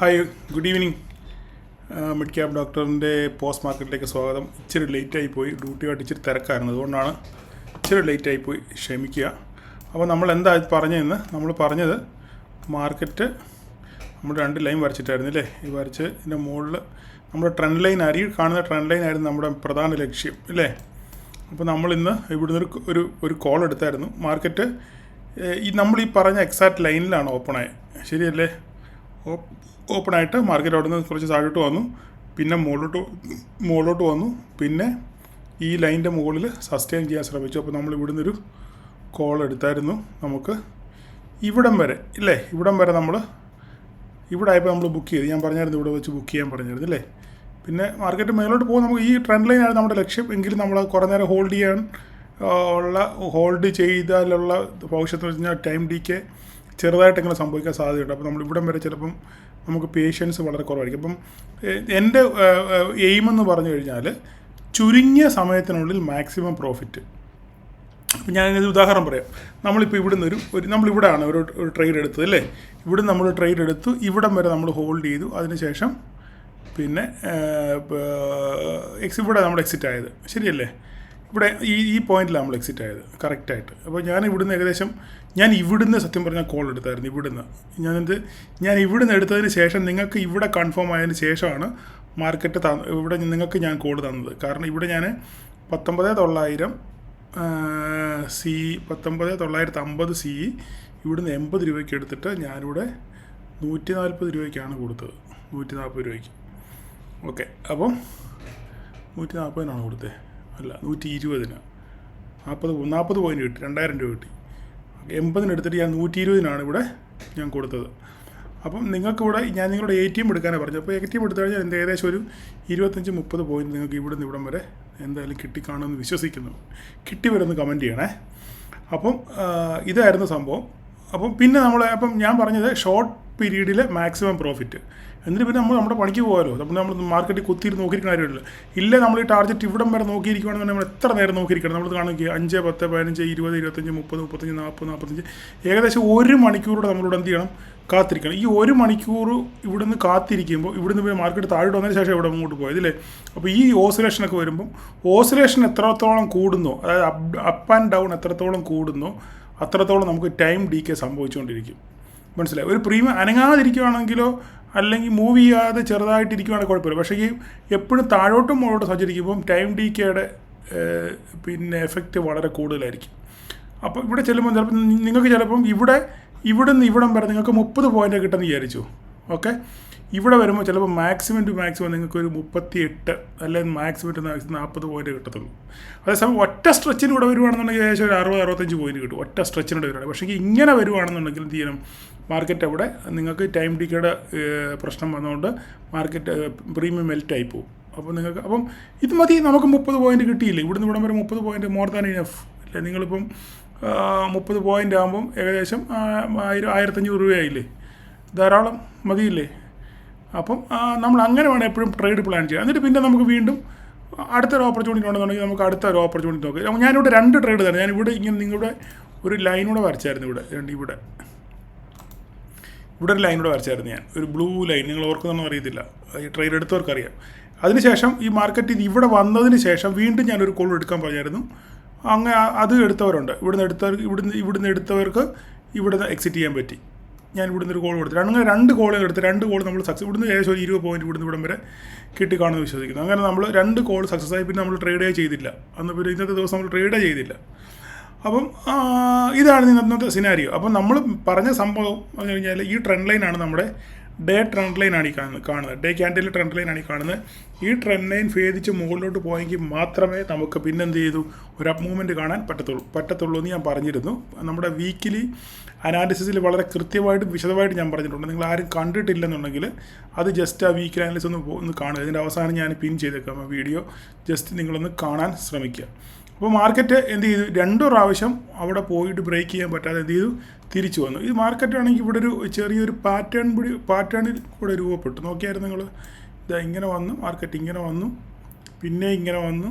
Hi, good evening. Mid cap ഡോക്ടറിൻ്റെ post മാർക്കറ്റിലേക്ക് സ്വാഗതം. ഇച്ചിരി ലേറ്റായി പോയി, ഡ്യൂട്ടിയായിട്ട് ഇച്ചിരി തിരക്കായിരുന്നു, അതുകൊണ്ടാണ് ഇച്ചിരി ലേറ്റായി പോയി, ക്ഷമിക്കുക. അപ്പോൾ നമ്മൾ എന്താ പറഞ്ഞതെന്ന് നമ്മൾ പറഞ്ഞത്, മാർക്കറ്റ് നമ്മൾ 2 ലൈൻ വരച്ചിട്ടായിരുന്നു അല്ലേ. ഈ വരച്ച് ഇതിൻ്റെ മുകളിൽ നമ്മുടെ ട്രെൻഡ് ലൈൻ കാണുന്ന ട്രെൻഡ് ലൈൻ ആയിരുന്നു നമ്മുടെ പ്രധാന ലക്ഷ്യം അല്ലേ. അപ്പോൾ നമ്മളിന്ന് ഇവിടുന്ന് ഒരു കോൾ എടുത്തായിരുന്നു. മാർക്കറ്റ് നമ്മൾ ഈ പറഞ്ഞ എക്സാക്റ്റ് ലൈനിലാണ് ഓപ്പണായത്, ശരിയല്ലേ. ഓപ്പണായിട്ട് മാർക്കറ്റ് അവിടെ നിന്ന് കുറച്ച് താഴോട്ട് വന്നു, പിന്നെ മുകളിലോട്ട് വന്നു, പിന്നെ ഈ ലൈനിൻ്റെ മുകളിൽ സസ്റ്റെയിൻ ചെയ്യാൻ ശ്രമിച്ചു. അപ്പോൾ നമ്മൾ ഇവിടുന്ന് ഒരു കോൾ എടുത്തായിരുന്നു. നമുക്ക് ഇവിടം വരെ ഇല്ലേ, ഇവിടം വരെ നമ്മൾ ഇവിടെ ആയപ്പോൾ നമ്മൾ ബുക്ക് ചെയ്ത്, ഞാൻ പറഞ്ഞായിരുന്നു ഇവിടെ വെച്ച് ബുക്ക് ചെയ്യാൻ പറഞ്ഞായിരുന്നു അല്ലേ. പിന്നെ മാർക്കറ്റ് മേലോട്ട് പോകും. നമുക്ക് ഈ ട്രെൻഡ് ലൈനാണ് നമ്മുടെ ലക്ഷ്യം, എങ്കിലും നമ്മൾ കുറേ നേരം ഹോൾഡ് ചെയ്താലുള്ള ഭവിഷ്യത്ത് വെച്ച് കഴിഞ്ഞാൽ ടൈം ഡിക്ക് ചെറുതായിട്ട് എങ്ങനെ സംഭവിക്കാൻ സാധ്യതയുണ്ട്. അപ്പോൾ നമ്മൾ ഇവിടം വരെ ചിലപ്പം നമുക്ക് പേഷ്യൻസ് വളരെ കുറവായിരിക്കും. അപ്പം എൻ്റെ എയിമെന്ന് പറഞ്ഞു കഴിഞ്ഞാൽ ചുരുങ്ങിയ സമയത്തിനുള്ളിൽ മാക്സിമം പ്രോഫിറ്റ്. അപ്പം ഞാനിത് ഉദാഹരണം പറയാം. നമ്മളിപ്പോൾ ഇവിടുന്ന് നമ്മളിവിടെയാണ് ഒരു ട്രേഡ് എടുത്തത് അല്ലേ. ഇവിടെ നമ്മൾ ട്രേഡ് എടുത്തു, ഇവിടം വരെ നമ്മൾ ഹോൾഡ് ചെയ്തു, അതിനുശേഷം പിന്നെ ഇവിടെ നമ്മൾ എക്സിറ്റ് ആയത്, ശരിയല്ലേ. ഇവിടെ ഈ പോയിന്റിൽ നമ്മൾ എക്സിറ്റ് ആയത് കറക്റ്റായിട്ട്. അപ്പോൾ ഞാൻ ഇവിടുന്ന് സത്യം പറഞ്ഞാൽ കോൾ എടുത്തായിരുന്നു. ഞാൻ ഇവിടുന്ന് എടുത്തതിന് ശേഷം നിങ്ങൾക്ക് ഇവിടെ കൺഫേം ആയതിന് ശേഷമാണ് മാർക്കറ്റ് ഇവിടെ നിങ്ങൾക്ക് ഞാൻ കോൾ തന്നത്. കാരണം ഇവിടെ ഞാൻ 19,900 CE ഇവിടുന്ന് 80 രൂപയ്ക്ക് എടുത്തിട്ട് ഞാനിവിടെ 140 രൂപയ്ക്കാണ് കൊടുത്തത്, 140 രൂപയ്ക്ക്. ഓക്കെ, അപ്പം 140 കൊടുത്തത്, അല്ല 120, 40 പോയിന്റ് കിട്ടി, 2000 രൂപ കിട്ടി. 80 എടുത്തിട്ട് ഞാൻ 120 ഇവിടെ ഞാൻ കൊടുത്തത്. അപ്പം നിങ്ങൾക്കിവിടെ ഞാൻ നിങ്ങളുടെ ATM എടുക്കാനാണ് പറഞ്ഞത്. അപ്പോൾ ATM എടുത്തു കഴിഞ്ഞാൽ ഏകദേശം ഒരു 25-30 പോയിന്റ് നിങ്ങൾക്ക് ഇവിടുന്ന് ഇവിടം വരെ എന്തായാലും കിട്ടിക്കാണുമെന്ന് വിശ്വസിക്കുന്നു. കിട്ടി വരുമെന്ന് കമൻറ്റ് ചെയ്യണേ. അപ്പം ഇതായിരുന്നു സംഭവം. അപ്പം പിന്നെ ഞാൻ പറഞ്ഞത് ഷോർട്ട് പീരീഡിലെ മാക്സിമം പ്രോഫിറ്റ്. എന്നിട്ട് പിന്നെ നമ്മുടെ പണിക്ക് പോകാമല്ലോ. നമ്മൾ മാർക്കറ്റിൽ കുത്തിയിരുന്ന് നോക്കിയിരിക്കുന്ന കാര്യമില്ല. നമ്മൾ ഈ ടാർഗറ്റ് ഇവിടം വരെ നോക്കിയിരിക്കുകയാണെന്ന് നമ്മൾ എത്ര നേരം നോക്കിയിരിക്കണം. നമ്മൾ കാണിക്കുക 5, 10, 15, 20, 25, 30, 35, 40, 45 ഏകദേശം 1 മണിക്കൂറോടെ നമ്മളിവിടെ എന്ത് ചെയ്യണം, കാത്തിരിക്കണം. ഈ 1 മണിക്കൂർ ഇവിടുന്ന് കാത്തിരിക്കുമ്പോൾ ഇവിടുന്ന് പിന്നെ മാർക്കറ്റ് താഴോട്ട് വന്നതിന് ശേഷം ഇവിടെ മുമ്പോട്ട് പോയത് അല്ലേ. അപ്പോൾ ഈ ഓസിലേഷനൊക്കെ വരുമ്പം ഓസിലേഷൻ എത്രത്തോളം കൂടുന്നോ, അതായത് അപ്പ് ആൻഡ് ഡൗൺ എത്രത്തോളം കൂടുന്നോ അത്രത്തോളം നമുക്ക് ടൈം ഡീക്കെ സംഭവിച്ചുകൊണ്ടിരിക്കും. മനസ്സിലായി. ഒരു പ്രീമിയം അനങ്ങാതിരിക്കുകയാണെങ്കിലോ അല്ലെങ്കിൽ മൂവ് ചെയ്യാതെ ചെറുതായിട്ടിരിക്കുകയാണെങ്കിൽ കുഴപ്പമില്ല. പക്ഷേ ഈ എപ്പോഴും താഴോട്ടും മുകളോട്ടും സഞ്ചരിക്കുമ്പം ടൈം ഡീക്കയുടെ പിന്നെ എഫക്റ്റ് വളരെ കൂടുതലായിരിക്കും. അപ്പോൾ ഇവിടെ ചെല്ലുമ്പോൾ ചിലപ്പം ഇവിടുന്ന് ഇവിടം വരെ നിങ്ങൾക്ക് 30 പോയിൻ്റ് കിട്ടുമെന്ന് വിചാരിച്ചു. ഓക്കെ, ഇവിടെ വരുമ്പോൾ ചിലപ്പോൾ മാക്സിമം ടു മാക്സിമം നിങ്ങൾക്കൊരു 38 അല്ലെങ്കിൽ മാക്സിമം ടു മാക്സിമം 40 പോയിൻ്റ് കിട്ടത്തുള്ളൂ. അതേസമയം ഒറ്റ സ്ട്രെച്ചിന് ഇവിടെ വരുവാണെന്നുണ്ടെങ്കിൽ ഏകദേശം ഒരു 60-65 പോയിൻ്റ് കിട്ടും ഒറ്റ സ്ട്രെച്ചിനോട് വരുവാണെങ്കിൽ. പക്ഷേ ഇങ്ങനെ വരുവാണെന്നുണ്ടെങ്കിൽ എന്ത് ചെയ്യണം, മാർക്കറ്റ് അവിടെ നിങ്ങൾക്ക് ടൈം ഡിക്കയുടെ പ്രശ്നം വന്നുകൊണ്ട് മാർക്കറ്റ് പ്രീമിയം മെൽറ്റായി പോകും. അപ്പം ഇത് മതി, നമുക്ക് 30 പോയിൻ്റ് കിട്ടിയില്ലേ. ഇവിടുന്ന് ഇവിടം വരെ 30 പോയിൻ്റ് മോർ ദാൻ ഇനഫ് അല്ലേ. നിങ്ങളിപ്പം 30 പോയിൻ്റ് ആകുമ്പം ഏകദേശം 1,500 രൂപയായില്ലേ, ധാരാളം മതിയില്ലേ. അപ്പം നമ്മൾ അങ്ങനെ വേണം എപ്പോഴും ട്രേഡ് പ്ലാൻ ചെയ്യാം. എന്നിട്ട് പിന്നെ നമുക്ക് വീണ്ടും അടുത്തൊരു ഓപ്പർച്യൂണിറ്റി ഉണ്ടെന്നുണ്ടെങ്കിൽ നമുക്ക് അടുത്തൊരു ഓപ്പർച്യൂണിറ്റി നോക്കാം. ഞാനിവിടെ 2 ട്രേഡ് തരാം. ഞാനിവിടെ ഇങ്ങനെ നിങ്ങളുടെ ഒരു ലൈനൂടെ വരച്ചായിരുന്നു. ഇവിടെ ഒരു ലൈനൂടെ വരച്ചായിരുന്നു ഞാൻ, ഒരു ബ്ലൂ ലൈൻ. നിങ്ങൾ ഓർക്കുന്നൊന്നും അറിയത്തില്ല, ഈ ട്രേഡ് എടുത്തവർക്കറിയാം. അതിനുശേഷം ഈ മാർക്കറ്റ് ഇത് ഇവിടെ വന്നതിന് ശേഷം വീണ്ടും ഞാനൊരു കോൾ എടുക്കാൻ പറഞ്ഞായിരുന്നു. അങ്ങനെ അത് എടുത്തവരുണ്ട്. ഇവിടുന്ന് എടുത്തവർക്ക് ഇവിടുന്ന് എക്സിറ്റ് ചെയ്യാൻ പറ്റി. ഞാൻ ഇവിടുന്ന് ഒരു കോൾ കൊടുത്തു. അങ്ങനെ 2 കോളുകൾ എടുത്ത് 2 കോൾ നമ്മൾ സക്സസ്. ഇവിടുന്ന് ഏകദേശം ഒരു 20 പോയിന്റ് ഇവിടം വരെ കിട്ടിക്കാണെന്ന് വിശ്വസിക്കുന്നു. അങ്ങനെ നമ്മൾ 2 കോൾ സക്സസ് ആയി. പിന്നെ നമ്മൾ ട്രേഡേ ചെയ്തില്ല. പിന്നെ ഇന്നത്തെ ദിവസം നമ്മൾ ട്രേഡേ ചെയ്തില്ല. അപ്പം ഇതാണ് ഇന്നത്തെ സിനാരിയോ. അപ്പം നമ്മൾ പറഞ്ഞ സംഭവം എന്ന് കഴിഞ്ഞാൽ ഈ ട്രെൻഡ് ലൈനാണ് നമ്മുടെ ഡേ ട്രെൻഡ് ലൈനാണ് ഈ കാണുന്നത്. ഡേ ക്യാൻഡിൽ ട്രെൻഡ് ലൈനാണ് ഈ കാണുന്നത്. ഈ ട്രെൻഡ് ലൈൻ ഭേദിച്ച് മുകളിലോട്ട് പോയെങ്കിൽ മാത്രമേ നമുക്ക് പിന്നെന്ത് ചെയ്തു ഒരു അപ്പ് മൂവ്മെൻറ്റ് കാണാൻ പറ്റത്തുള്ളൂ എന്ന് ഞാൻ പറഞ്ഞിരുന്നു. നമ്മുടെ വീക്കിലി അനാലിസിസിൽ വളരെ കൃത്യമായിട്ടും വിശദമായിട്ട് ഞാൻ പറഞ്ഞിട്ടുണ്ട്. നിങ്ങൾ ആരും കണ്ടിട്ടില്ലെന്നുണ്ടെങ്കിൽ അത് ജസ്റ്റ് ആ വീക്കിലി അനാലിസിസ് ഒന്ന് കാണുക. ഇതിൻ്റെ അവസാനം ഞാൻ പിൻ ചെയ്തേക്കാം ആ വീഡിയോ. ജസ്റ്റ് നിങ്ങളൊന്ന് കാണാൻ ശ്രമിക്കുക. അപ്പോൾ മാർക്കറ്റ് എന്ത് ചെയ്തു, 2 പ്രാവശ്യം അവിടെ പോയിട്ട് ബ്രേക്ക് ചെയ്യാൻ പറ്റാതെ എന്ത് ചെയ്തു, തിരിച്ചു വന്നു. ഈ മാർക്കറ്റ് ആണെങ്കിൽ ഇവിടെ ഒരു ചെറിയൊരു പാറ്റേണിൽ കൂടെ രൂപപ്പെട്ടു. നോക്കിയായിരുന്നു നിങ്ങൾ, ഇതാ ഇങ്ങനെ വന്നു, മാർക്കറ്റ് ഇങ്ങനെ വന്നു, പിന്നെ ഇങ്ങനെ വന്നു,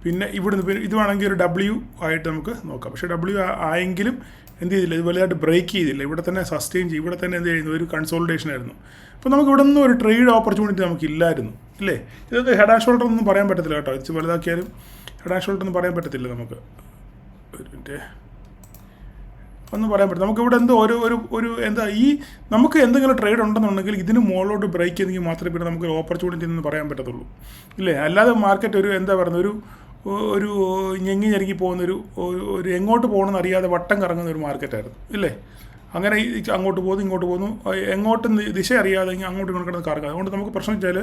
പിന്നെ ഇവിടുന്ന് ഇത് വേണമെങ്കിൽ ഒരു W ആയിട്ട് നമുക്ക് നോക്കാം. പക്ഷേ W ആയെങ്കിലും എന്ത് ചെയ്തില്ല, ഇത് വലുതായിട്ട് ബ്രേക്ക് ചെയ്തില്ല, ഇവിടെ തന്നെ സസ്റ്റെയിൻ ചെയ്യും, ഇവിടെ തന്നെ എന്ത് ചെയ്യുന്നു, ഒരു കൺസോൾട്ടേഷൻ ആയിരുന്നു. അപ്പോൾ നമുക്ക് ഇവിടെ നിന്നും ഒരു ട്രേഡ് ഓപ്പർച്യൂണിറ്റി നമുക്കില്ലായിരുന്നു, ഇല്ലേ? ഇത് ഹെഡ് ആൻഡ് ഷോൾഡർ ഒന്നും പറയാൻ പറ്റത്തില്ല കേട്ടോ, ഇത് വലുതാക്കിയാലും ഹെഡ് ആൻഡ് ഷോൾഡർ ഒന്നും പറയാൻ പറ്റത്തില്ല നമുക്ക്. ഒരു മിനിറ്റ്, ഒന്നും പറയാൻ പറ്റില്ല. നമുക്കിവിടെ എന്തോ ഒരു എന്താ ഈ നമുക്ക് എന്തെങ്കിലും ട്രേഡ് ഉണ്ടെന്നുണ്ടെങ്കിൽ ഇതിന് മുകളിലോട്ട് ബ്രേക്ക് ചെയ്തെങ്കിൽ മാത്രമേ പിന്നെ നമുക്ക് ഓപ്പർച്യൂണിറ്റി എന്ന് പറയാൻ പറ്റത്തുള്ളൂ, ഇല്ലേ? അല്ലാതെ മാർക്കറ്റ് ഒരു എന്താ പറയുന്നത്, ഒരു ഞെങ്ങി പോകുന്നൊരു എങ്ങോട്ട് പോകണമെന്ന് അറിയാതെ വട്ടം കറങ്ങുന്ന ഒരു മാർക്കറ്റായിരുന്നു, ഇല്ലേ? അങ്ങനെ അങ്ങോട്ട് പോകുന്നു ഇങ്ങോട്ട് പോകുന്നു, എങ്ങോട്ട് ദിശ അറിയാതെ അങ്ങോട്ട് ഇങ്ങോട്ട് കറങ്ങുക. അതുകൊണ്ട് നമുക്ക് പ്രശ്നം വെച്ചാൽ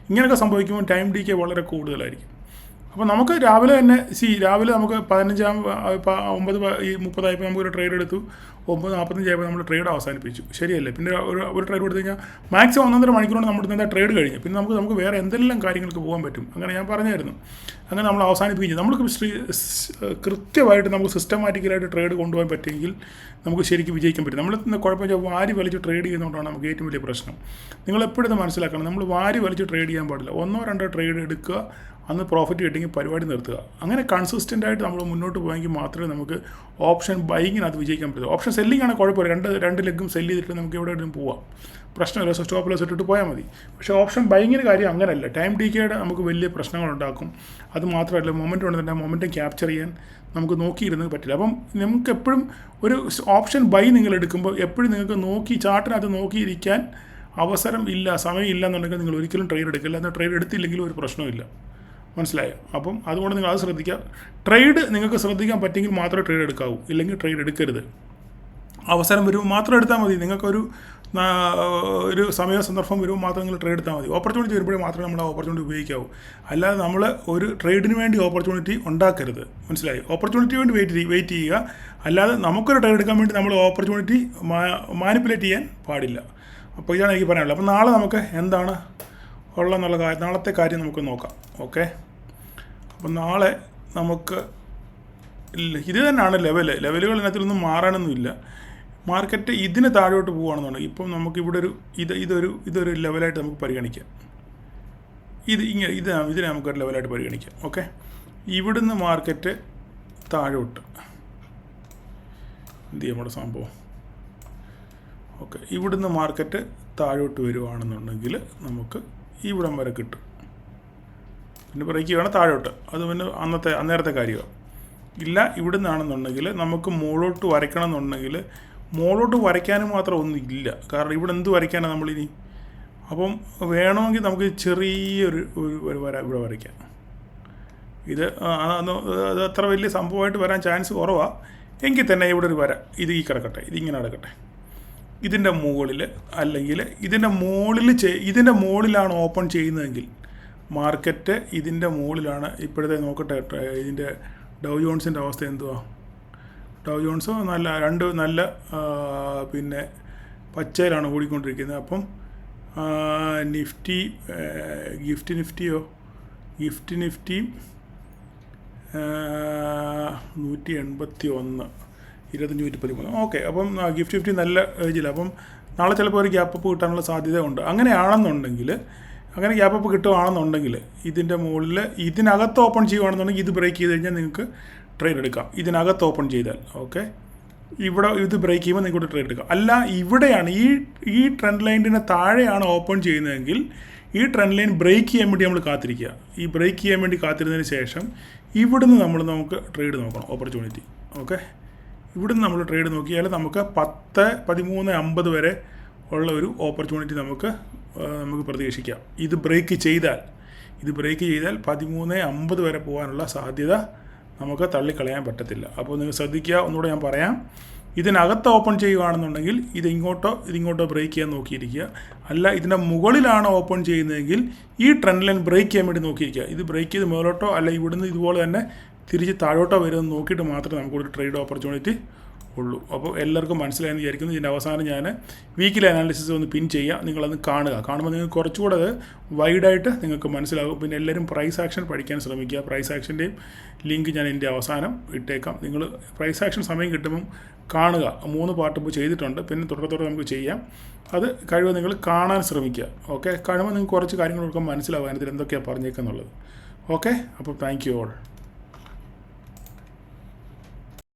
ഇങ്ങനെയൊക്കെ സംഭവിക്കുമ്പോൾ ടൈം ഡീക്കേ വളരെ കൂടുതലായിരിക്കും. അപ്പോൾ നമുക്ക് രാവിലെ തന്നെ രാവിലെ നമുക്ക് 9:30 നമുക്കൊരു ട്രേഡ് എടുത്തു, 9:45 നമ്മൾ ട്രേഡ് അവസാനിപ്പിച്ചു, ശരിയല്ലേ? പിന്നെ ഒരു ട്രേഡ് എടുത്തു കഴിഞ്ഞാൽ മാക്സിമം 1.5 മണിക്കൂറാണ് നമ്മുടെ എന്താ ട്രേഡ് കഴിഞ്ഞു. പിന്നെ നമുക്ക് വേറെ എന്തെല്ലാം കാര്യങ്ങൾക്ക് പോകാൻ പറ്റും. അങ്ങനെ ഞാൻ പറഞ്ഞായിരുന്നു, അങ്ങനെ നമ്മൾ അവസാനിപ്പിക്കും. നമുക്ക് കൃത്യമായിട്ട് നമുക്ക് സിസ്റ്റമാറ്റിക്കലായിട്ട് ട്രേഡ് കൊണ്ടുപോകാൻ പറ്റുമെങ്കിൽ നമുക്ക് ശരിക്കും വിജയിക്കാൻ പറ്റും. നമ്മൾ കുഴപ്പമില്ല, വാരി വലിച്ച് ട്രേഡ് ചെയ്യുന്നതുകൊണ്ടാണ് നമുക്ക് ഏറ്റവും വലിയ പ്രശ്നം. നിങ്ങളെപ്പോഴും ഇത് മനസ്സിലാക്കണം, നമ്മൾ വാരി വലിച്ച് ട്രേഡ് ചെയ്യാൻ പാടില്ല. 1-2 ട്രേഡ് എടുക്കുക, അന്ന് പ്രോഫിറ്റ് കിട്ടിയെങ്കിൽ പരിപാടി നിർത്തുക. അങ്ങനെ കൺസിസ്റ്റൻ്റായിട്ട് നമ്മൾ മുന്നോട്ട് പോയെങ്കിൽ മാത്രമേ നമുക്ക് ഓപ്ഷൻ ബൈങ്ങിനകത്ത് വിജയിക്കാൻ പറ്റൂ. ഓപ്ഷൻ സെല്ലിംഗ് ആണ് കുഴപ്പമില്ല, രണ്ട് ലെഗും സെല്ല് ചെയ്തിട്ട് നമുക്ക് എവിടെയെങ്കിലും പോവാം, പ്രശ്നമില്ല, സ്റ്റോപ്പ് ലോസ് ഇട്ടിട്ട് പോയാൽ മതി. പക്ഷേ ഓപ്ഷൻ ബൈങ്ങിന് കാര്യം അങ്ങനെയല്ല, ടൈം ഡീക്കേയുടെ നമുക്ക് വലിയ പ്രശ്നങ്ങളുണ്ടാക്കും. അത് മാത്രമല്ല, മൊമെൻറ്റം ഉണ്ടെന്നുണ്ടെങ്കിൽ മൊമെൻറ്റം ക്യാപ്ചർ ചെയ്യാൻ നമുക്ക് നോക്കിയിരുന്നത് പറ്റില്ല. അപ്പം നമുക്ക് എപ്പോഴും ഒരു ഓപ്ഷൻ ബൈ നിങ്ങൾ എടുക്കുമ്പോൾ എപ്പോഴും നിങ്ങൾക്ക് ചാർട്ടിനകത്ത് നോക്കിയിരിക്കാൻ അവസരം ഇല്ല, സമയം ഇല്ല എന്നുണ്ടെങ്കിൽ നിങ്ങൾ ഒരിക്കലും ട്രേഡ് എടുക്കില്ല. എന്നാൽ ട്രേഡ് എടുത്തില്ലെങ്കിലും ഒരു പ്രശ്നമില്ല, മനസ്സിലായോ? അപ്പം അതുകൊണ്ട് നിങ്ങൾ അത് ശ്രദ്ധിക്കുക. ട്രേഡ് നിങ്ങൾക്ക് ശ്രദ്ധിക്കാൻ പറ്റുമെങ്കിൽ മാത്രമേ ട്രേഡ് എടുക്കാവൂ, ഇല്ലെങ്കിൽ ട്രേഡ് എടുക്കരുത്. അവസരം വരുമ്പോൾ മാത്രം എടുത്താൽ മതി. നിങ്ങൾക്കൊരു സമയ സന്ദർഭം വരുമ്പോൾ മാത്രം നിങ്ങൾ ട്രേഡ് എടുത്താൽ മതി. ഓപ്പർച്യൂണിറ്റി വരുമ്പോഴേ മാത്രമേ നമ്മൾ ആ ഓപ്പർച്യൂണിറ്റി ഉപയോഗിക്കാവൂ. അല്ലാതെ നമ്മൾ ഒരു ട്രേഡിന് വേണ്ടി ഓപ്പർച്യൂണിറ്റി ഉണ്ടാക്കരുത്, മനസ്സിലായി? ഓപ്പർച്യൂണിറ്റി വേണ്ടി വെയിറ്റ് ചെയ്യുക, അല്ലാതെ നമുക്കൊരു ട്രേഡ് എടുക്കാൻ വേണ്ടി നമ്മൾ ഓപ്പർച്യൂണിറ്റി മാനിപ്പുലേറ്റ് ചെയ്യാൻ പാടില്ല. അപ്പോൾ ഇതാണ് എനിക്ക് പറയാനുള്ളത്. അപ്പോൾ നാളെ നമുക്ക് എന്താണ് ഉള്ളതെന്നുള്ള നാളത്തെ കാര്യം നമുക്ക് നോക്കാം. ഓക്കെ, അപ്പോൾ നാളെ നമുക്ക് ഇത് തന്നെയാണ് ലെവലുകൾ ഇതിനകത്തൊന്നും മാറാനൊന്നുമില്ല. മാർക്കറ്റ് ഇതിന് താഴോട്ട് പോവുകയാണെന്നുണ്ടെങ്കിൽ ഇപ്പം നമുക്ക് ഇവിടെ ഇതൊരു ലെവലായിട്ട് നമുക്ക് പരിഗണിക്കാം. ഇതിനെ നമുക്കൊരു ലെവലായിട്ട് പരിഗണിക്കാം. ഓക്കെ, ഇവിടുന്ന് മാർക്കറ്റ് താഴോട്ട് എന്ത് ചെയ്യും നമ്മുടെ സംഭവം. ഓക്കെ, ഇവിടുന്ന് മാർക്കറ്റ് താഴോട്ട് വരുവാണെന്നുണ്ടെങ്കിൽ നമുക്ക് ഇവിടം വരെ കിട്ടും. പിന്നെ ബ്രേക്കുകയാണ് താഴോട്ട്, അത് പിന്നെ അന്നേരത്തെ കാര്യമാണ്. ഇല്ല, ഇവിടുന്നാണെന്നുണ്ടെങ്കിൽ നമുക്ക് മുകളിലോട്ട് വരയ്ക്കണം എന്നുണ്ടെങ്കിൽ മുകളിലോട്ട് വരയ്ക്കാനും മാത്രം ഒന്നും ഇല്ല. കാരണം ഇവിടെ എന്ത് വരയ്ക്കാനാണ് നമ്മളിനി. അപ്പം വേണമെങ്കിൽ നമുക്ക് ചെറിയൊരു വര ഇവിടെ വരയ്ക്കാം. ഇത് അത്ര വലിയ സംഭവമായിട്ട് വരാൻ ചാൻസ് കുറവാണ്. എങ്കിൽ തന്നെ ഇവിടെ ഒരു വര ഇത് കിടക്കട്ടെ, ഇതിങ്ങനെ കിടക്കട്ടെ. ഇതിൻ്റെ മുകളിൽ അല്ലെങ്കിൽ ഇതിൻ്റെ മുകളിലാണ് ഓപ്പൺ ചെയ്യുന്നതെങ്കിൽ മാർക്കറ്റ് ഇതിൻ്റെ മുകളിലാണ്. ഇപ്പോഴത്തെ നോക്കട്ടെ, ഇതിൻ്റെ ഡൗ ജോൺസിൻ്റെ അവസ്ഥ എന്തുവാ. ഡൗ ജോൺസ് നല്ല പിന്നെ പച്ചയിലാണ് ഓടിക്കൊണ്ടിരിക്കുന്നത്. അപ്പം ഗിഫ്റ്റ് നിഫ്റ്റിയും 181 2513. ഓക്കെ, അപ്പം ഗിഫ്റ്റ് നിഫ്റ്റി നല്ല ഏജില്ല. അപ്പം നാളെ ചിലപ്പോൾ ഒരു ഗ്യാപ്പ് അപ്പ് കിട്ടാനുള്ള സാധ്യത ഉണ്ട്. അങ്ങനെ ഗ്യാപ്പ് അപ്പ് കിട്ടുകയാണെന്നുണ്ടെങ്കിൽ ഇതിൻ്റെ മുകളിൽ ഇതിനകത്ത് ഓപ്പൺ ചെയ്യുകയാണെന്നുണ്ടെങ്കിൽ ഇത് ബ്രേക്ക് ചെയ്ത് കഴിഞ്ഞാൽ നിങ്ങൾക്ക് ട്രേഡ് എടുക്കാം. ഇതിനകത്ത് ഓപ്പൺ ചെയ്താൽ ഓക്കെ, ഇവിടെ ഇത് ബ്രേക്ക് ചെയ്യുമ്പോൾ നിങ്ങൾക്ക് ട്രേഡ് എടുക്കാം. അല്ല, ഇവിടെയാണ് ഈ ട്രെൻഡ് ലൈനിന് താഴെയാണ് ഓപ്പൺ ചെയ്യുന്നതെങ്കിൽ ഈ ട്രെൻഡ് ലൈൻ ബ്രേക്ക് ചെയ്യാൻ വേണ്ടി നമ്മൾ കാത്തിരിക്കുക. ഈ ബ്രേക്ക് ചെയ്യാൻ വേണ്ടി കാത്തിരുന്നതിന് ശേഷം ഇവിടുന്ന് നമുക്ക് ട്രേഡ് നോക്കണം, ഓപ്പർച്യൂണിറ്റി. ഓക്കെ, ഇവിടുന്ന് നമ്മൾ ട്രേഡ് നോക്കിയാൽ നമുക്ക് 10-13-50 വരെ ഉള്ള ഒരു ഓപ്പർച്യൂണിറ്റി നമുക്ക് പ്രതീക്ഷിക്കാം. ഇത് ബ്രേക്ക് ചെയ്താൽ 13-50 വരെ പോകാനുള്ള സാധ്യത നമുക്ക് തള്ളിക്കളയാൻ പറ്റത്തില്ല. അപ്പോൾ നിങ്ങൾ ശ്രദ്ധിക്കുക, ഒന്നുകൂടെ ഞാൻ പറയാം. ഇതിനകത്ത് ഓപ്പൺ ചെയ്യുകയാണെന്നുണ്ടെങ്കിൽ ഇതിങ്ങോട്ടോ ബ്രേക്ക് ചെയ്യാൻ നോക്കിയിരിക്കുക. അല്ല, ഇതിൻ്റെ മുകളിലാണ് ഓപ്പൺ ചെയ്യുന്നതെങ്കിൽ ഈ ട്രെൻഡ് ലൈൻ ബ്രേക്ക് ചെയ്യാൻ വേണ്ടി നോക്കിയിരിക്കുക. ഇത് ബ്രേക്ക് ചെയ്ത് മുകളിലോട്ടോ അല്ല ഇവിടുന്ന് ഇതുപോലെ തന്നെ തിരിച്ച് താഴോട്ടോ വരുമെന്ന് നോക്കിയിട്ട് മാത്രമേ നമുക്കൊരു ട്രേഡ് ഓപ്പർച്യൂണിറ്റി ഉള്ളൂ. അപ്പോൾ എല്ലാവർക്കും മനസ്സിലായെന്ന് വിചാരിക്കുന്നു. ഇതിൻ്റെ അവസാനം ഞാൻ വീക്കിലി അനാലിസിസ് ഒന്ന് പിൻ ചെയ്യാം, നിങ്ങളത് കാണുമ്പോൾ നിങ്ങൾക്ക് കുറച്ചുകൂടെ അത് വൈഡായിട്ട് നിങ്ങൾക്ക് മനസ്സിലാകും. പിന്നെ എല്ലാവരും പ്രൈസ് ആക്ഷൻ പഠിക്കാൻ ശ്രമിക്കുക. പ്രൈസ് ആക്ഷൻ്റെയും ലിങ്ക് ഞാൻ എൻ്റെ അവസാനം ഇട്ടേക്കാം. നിങ്ങൾ പ്രൈസ് ആക്ഷൻ സമയം കിട്ടുമ്പം കാണുക. 3 പാർട്ട് ഇപ്പോൾ ചെയ്തിട്ടുണ്ട്, പിന്നെ തുടക്കത്തോടെ നമുക്ക് ചെയ്യാം. അത് കഴിവ് നിങ്ങൾ കാണാൻ ശ്രമിക്കുക. ഓക്കെ, കഴിയുമ്പോൾ നിങ്ങൾക്ക് കുറച്ച് കാര്യങ്ങളൊക്കെ മനസ്സിലാവും അതിനകത്ത് എന്തൊക്കെയാണ് പറഞ്ഞേക്കെന്നുള്ളത്. ഓക്കെ, അപ്പോൾ താങ്ക് യു ഓൾ.